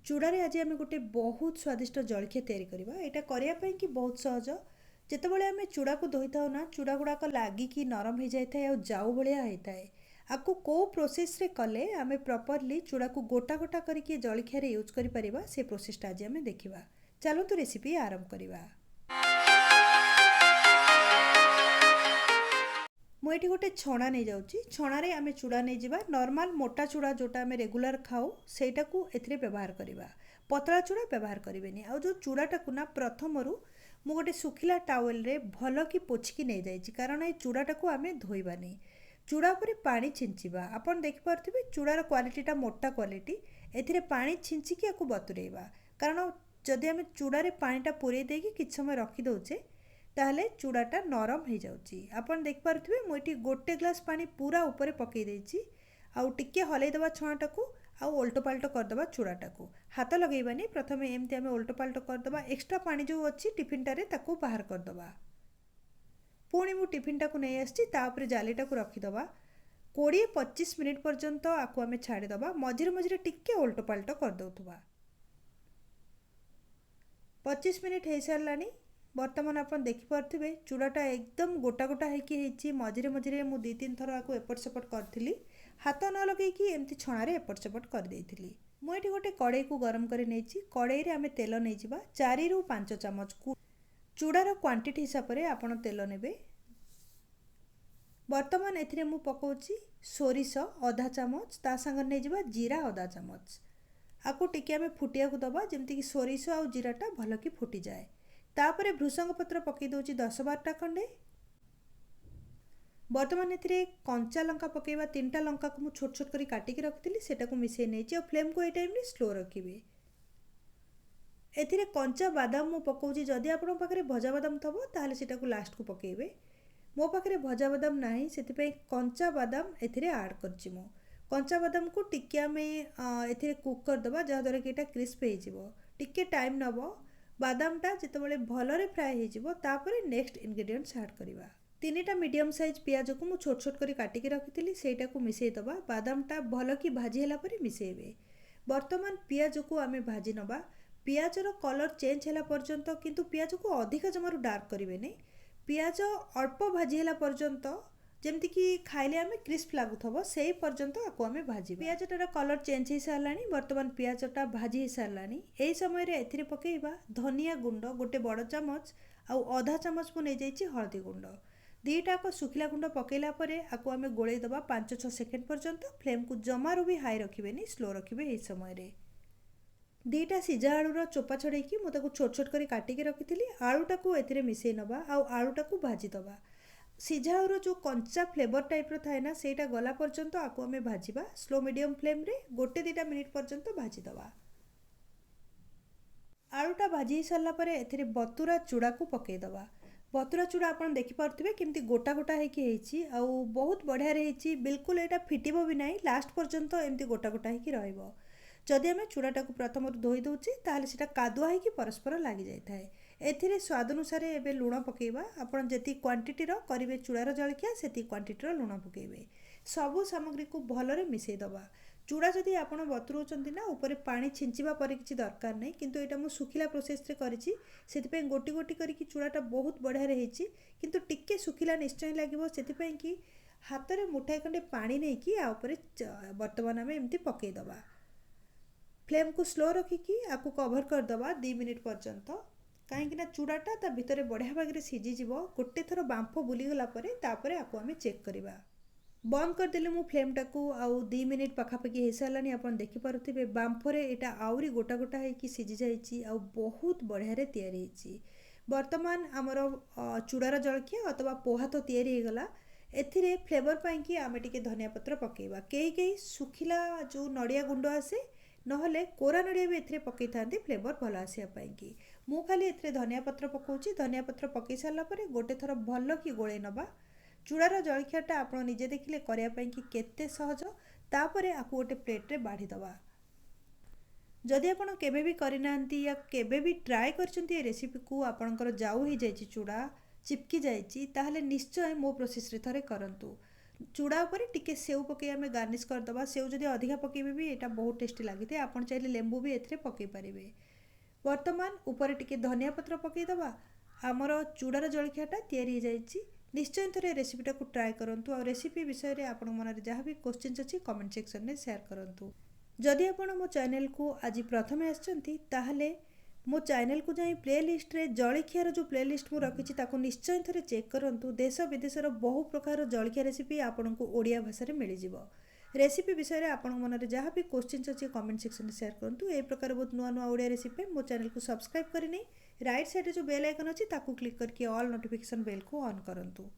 चूड़ारे आज आम गोटे बहुत स्वादिष्ट जलखिया तैयारी करवा। यहाँ करने कि बहुत सहज। जितेबाला आम चूड़ा को धोई था ना, चूड़ा गुड़ाक लगिकी नरम हो जाए और जाऊ भाया होता है। आपको कौ प्रोसेस रे कले आम प्रॉपरली चूड़ा को गोटा गोटा करके जलखिया यूज कर से प्रोसेसटा आज आम देखा। चलतु रेसिपी आरंभ करवा। मुझे गोटे छणा नहीं जाऊँगी। छणारे आम चूड़ा नहीं जावा। नॉर्मल मोटा चूड़ा जोटा आम रेगुलर खाऊ सेटा को एथिरे व्यवहार करवा। पतला चूड़ा व्यवहार करें। आ जो चूड़ाटा को ना प्रथम मु गोटे सुखिला टावेल रे भल कि पोछिकी नहीं जाइए, कारण ये चूड़ाटा को आम धोइबानी। चूड़ा पर पानी छिंचिबा। आपन देख पारथिबे चूड़ार क्वालिटीटा मोटा क्वालिटी। एथिरे पानी छिंचिकी आकु बतुरेइबा, कारण जदि आम चूड़ारे पानीटा पुरई देकी किछ समय रखी दउचे ताहले चूड़ाटा नरम हो जाउची। आपन देख पारथिबे मुझे गोटे ग्लास पानी पूरा ऊपर पकई देइची। आउ टिके हलै देबा छणाटा को, आउ ओल्टो पाल्टो करदेबा चूड़ाटा को। हाथ लगेबानी, प्रथम एमती आम ओल्टो पाल्टो करदेबा। एक्स्ट्रा पानी जो अच्छी टिफिनटारे ताकू बाहर करदेबा। पुणी मु टिफिनटा को नहीं आसी तापर जालीटा को रखीदबा। 20-25 मिनिट पर्यंत आकु आम छाड़ीदबा। मझिरे मझिरे टिके ओल्टो पाल्टो करदउथबा। 25 मिनिट हो सारानी। बर्तमान आप देखिपे चूड़ाटा एकदम गोटा गोटा होती। मझिरे मझिरे मुझे 2-3 थर आपको एपट सेपट करी। हाथ न लगे एमती छणारे एपट सेपट करदेली। मुझे गोटे कड़ई को गरम कर नहीं। कड़ई रे आम तेल नहीं जावा 4-5 चामच। चूड़ार क्वांटिटी हिसाब से आप तेल ने। बर्तमान ए मु पकाउची सोरिष अधा चामच, ता संग नहीं जावा जीरा अधा चामच। आपको टिके आम फुटिया को दबा जमती सोरिष आ जीराटा भल कि फुटी जाए। तापर भृषंग पत्र पकई दूची 10-12टा खंडे। बर्तमान ए कंचा लंका पकेबा। 3टा लंका को छोट छोट कर काटिकी रखी सेटा को मिसई नहीं। फ्लेम को ये टाइम स्लो रखिए। एथिरे कंचा बादाम मु पकाउची। जदि आपन पाखरे भजा बादाम थबो ताहले सेटा को लास्ट को पकेबे। मो पाखरे भजा बादाम नाही, सेतिपई कंचा बादाम एथिरे ऐड करची। मो कंचा बादाम को टिके आम एथिरे कुक कर दबा, जहा द्वारा कि एटा क्रिस्प हो जिवो। टिके टाइम नबो। बादामटा जितेबाला भलरे फ्राए हो तापर नेक्स्ट इनग्रेडिएंट्स ऐड करवा। 3टा मीडियम साइज पियाज को मुझे छोट छोट कर काटिकी रखी सेटा को मिसई दबा। बादामटा भल कि भाजी होला परे मिसेबे। बर्तमान पियाज को आम भाजी नबा। पियाजर कलर चेंज होला पर्यंत, किंतु पियाज को अधिक जमारू डार्क करें नहीं। पियाज अल्प भाजी होला पर्यंत, जमती कि खाइले आम क्रिस्प लगुव से पर्यंत आपको आम भाजी। पियाजटार कलर चेंज हो सारा। बर्तमान पियाजटा भाजी हो सारा। यही समय ए पकेबा धनिया गुंड गोटे बड़ चामच, आउ अधा चामच मु नहीं जाइए हलदी गुंड। 2टाक सुखिला गुंड पकेला परे आपको आम गोलई दबा 5-6 सेकेंड पर्यंत। फ्लेम को जमारू भी हाई रखिए, स्लो रखिए। यही समय 2टा सिझा आलूर चोपा छड़ेकी मुझे छोट छोट कर काटिकी रखी। आलूटा को ए मिसई नबा। आलूटा को भाजी दबा। सिझा आलूर जो कंचा फ्लेवर टाइप थाए ना, सेटा गला पर्यंत आपको आम भाजवा। स्लो मीडियम फ्लेम रे 1-2 मिनिट पर्यंत भाजी दबा। आलूटा भाजी सारा पर ए बतुरा चूड़ा को पकई दबा। बतुरा चूड़ा आप देखिपे केमती गोटा गोटा होती। बहुत बढ़िया रही। बिल्कुल यहाँ फिटब भी ना। लास्ट पर्यंत एमती गोटा गोटा हो। जदि आम चूड़ाटा को प्रथम धोई दूचे ताहले सेटा कादुआ होगी परस्पर लग जाए। एथिरे स्वाद अनुसार एबे लुण पकेबा। आपन जति क्वांटिटीर करिवे चूड़ार जलखिया सेति क्वांटिटीर लुण पकेबे। सबु सामग्री को भलरे मिसई दबा। चूड़ा जदि आपन बतुरौचंती ना, ऊपर पानी छिंचिबा पर किछि दरकार नहीं, किंतु एटा मु सुखिला प्रोसेस रे करिछि सेतिपई गोटी गोटी करिकि चूड़ाटा बहुत बढ़िया रहिछि। किंतु टिके सुखिला निश्चय लागिवो, सेतिपई कि हाथ में मुठाए खंडे पानी नहीं कि आ ऊपर वर्तमान आम एमती पकई दबा। फ्लेम को स्लो रखिकी आपको कवर करदबा 2 मिनिट पर्यंत। कहीं चूड़ाटा ता भितर बढ़िया भाग सीझीज। गोटे थर बांफ बुलीगला तापर आपको आम चेक करवा। बंद करदेली मु फ्लेमटा को। आउ 2 मिनिट पखापाखि हो सारा। आप देखिपे बांफरे यहाँ आउरी गोटा गोटा होगी सीझी जाइए। आ बहुत बढ़िया तैयारी होती। बर्तमान आमर चूड़ार जलखिया अथवा पोहा तो तैयारी होगला। एथिरे फ्लेवर पाई कि आम टिके धनिया पत्र पकेबा। कई सुखिला जो नड़िया गुंड आसे, नहले कोरा नड़िया भी एथिरे पकई थांती फ्लेवर भल आसापी कि। मु खाली एथिरे धनिया पत्र पकाउची। धनिया पत्र पकई सारा पर गोटे थर भल कि गोलई नबा। चूड़ार जलखियाटा आप निजे देखिले करने कि केते सहज। तापरे आपको गोटे प्लेट्रे बाढ़ी दबा। जदि आपन केबे भी करिनांती या केबे भी ट्राए करछंती रेसिपी को, आपनकर जाऊ हो जाइए चूड़ा चिपकी जाइए, ताहले निश्चय मो प्रोसेस रे थरे करंतु। चूड़ा उपर टिके सेव पकई आम गार्निश करदे सेव जदि अधिका पकेबे भी यहाँ बहुत टेस्टी लगी था आपड़ चाहिए लेंबू भी ए पकई पारे। वर्तमान उपर टिके धनिया पत्र पकईदबा आमर चूड़ार जलखियाटा तैयारी हो निश्चय थे रेसिपीटा को ट्राए करूँ आ रेसिपी विषय में आपण मन जहाँ भी क्वेश्चन अच्छी कमेंट सेक्शन में शेयर करूँ। जदि आपण मो चैनल को आज प्रथम आसले मो चैनल को जाई प्लेलिस्ट रे जलखियार जो प्लेलिस्ट मु रखी ताको निश्चय थे चेक करूँ। देश विदेशर बहु प्रकार जलखिया रेसिपी आपण को ओडिया भाषा में मिल जाव। रेसिपी विषय में आपण मन जहाँ भी क्वेश्चन अच्छी कमेंट सेक्शन में शेयर करूँ। ए प्रकार बहुत नुआ नुआ ओडिया रेसिपी मो चैनल को सब्सक्राइब करनी राइट साइड जो बेल आइकन अच्छी ताकू क्लिक करके ऑल नोटिफिकेशन बेल को ऑन करूँ।